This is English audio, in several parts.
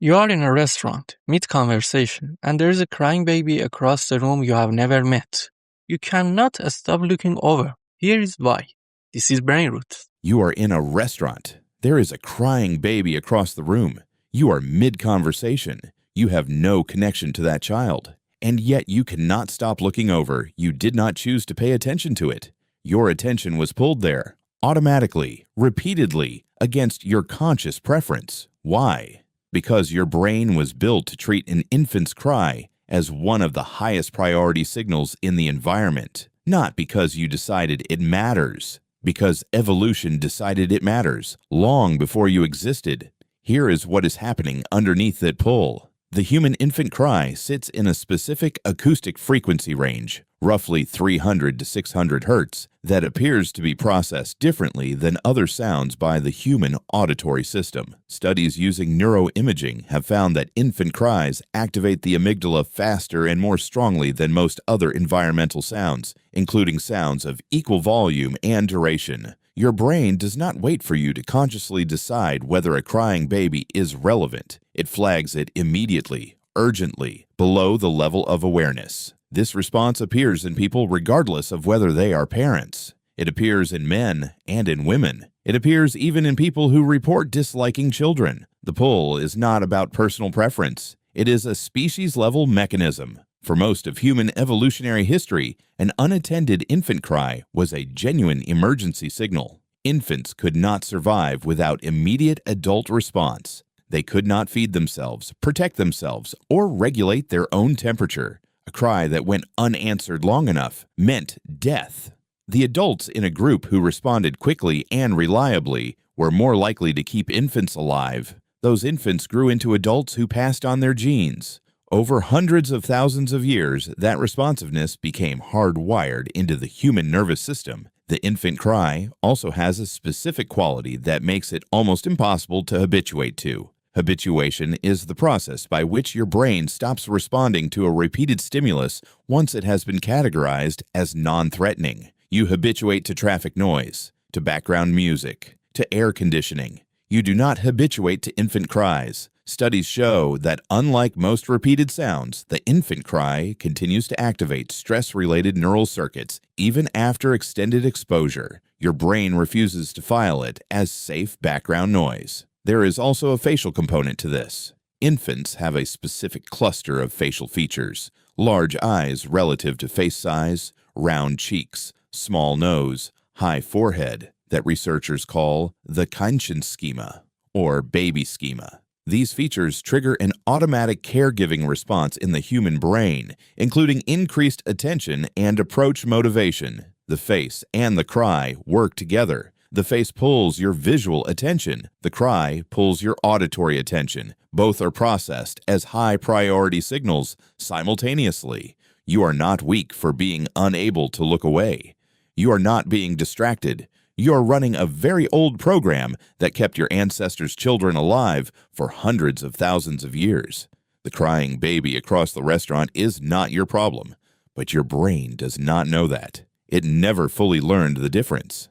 You are in a restaurant, mid-conversation, and there is a crying baby across the room you have never met. You cannot stop looking over. Here is why. This is brain roots. You are in a restaurant. There is a crying baby across the room. You are mid-conversation. You have no connection to that child. And yet you cannot stop looking over. You did not choose to pay attention to it. Your attention was pulled there, automatically, repeatedly, against your conscious preference. Why? Because your brain was built to treat an infant's cry as one of the highest priority signals in the environment, not because you decided it matters. Because evolution decided it matters long before you existed. Here is what is happening underneath that pull. The human infant cry sits in a specific acoustic frequency range, roughly 300 to 600 hertz, that appears to be processed differently than other sounds by the human auditory system. Studies using neuroimaging have found that infant cries activate the amygdala faster and more strongly than most other environmental sounds, including sounds of equal volume and duration. Your brain does not wait for you to consciously decide whether a crying baby is relevant. It flags it immediately, urgently, below the level of awareness. This response appears in people regardless of whether they are parents. It appears in men and in women. It appears even in people who report disliking children. The pull is not about personal preference. It is a species-level mechanism. For most of human evolutionary history, an unattended infant cry was a genuine emergency signal. Infants could not survive without immediate adult response. They could not feed themselves, protect themselves, or regulate their own temperature. A cry that went unanswered long enough meant death. The adults in a group who responded quickly and reliably were more likely to keep infants alive. Those infants grew into adults who passed on their genes. Over hundreds of thousands of years, that responsiveness became hardwired into the human nervous system. The infant cry also has a specific quality that makes it almost impossible to habituate to. Habituation is the process by which your brain stops responding to a repeated stimulus once it has been categorized as non-threatening. You habituate to traffic noise, to background music, to air conditioning. You do not habituate to infant cries. Studies show that unlike most repeated sounds, the infant cry continues to activate stress-related neural circuits even after extended exposure. Your brain refuses to file it as safe background noise. There is also a facial component to this. Infants have a specific cluster of facial features: large eyes relative to face size, round cheeks, small nose, high forehead, that researchers call the kindchenschema, or baby schema. These features trigger an automatic caregiving response in the human brain, including increased attention and approach motivation. The face and the cry work together. The face pulls your visual attention. The cry pulls your auditory attention. Both are processed as high-priority signals simultaneously. You are not weak for being unable to look away. You are not being distracted. You are running a very old program that kept your ancestors' children alive for hundreds of thousands of years. The crying baby across the restaurant is not your problem, but your brain does not know that. It never fully learned the difference.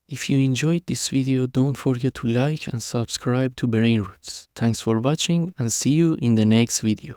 If you enjoyed this video, don't forget to like and subscribe to Brain Roots. Thanks for watching and see you in the next video.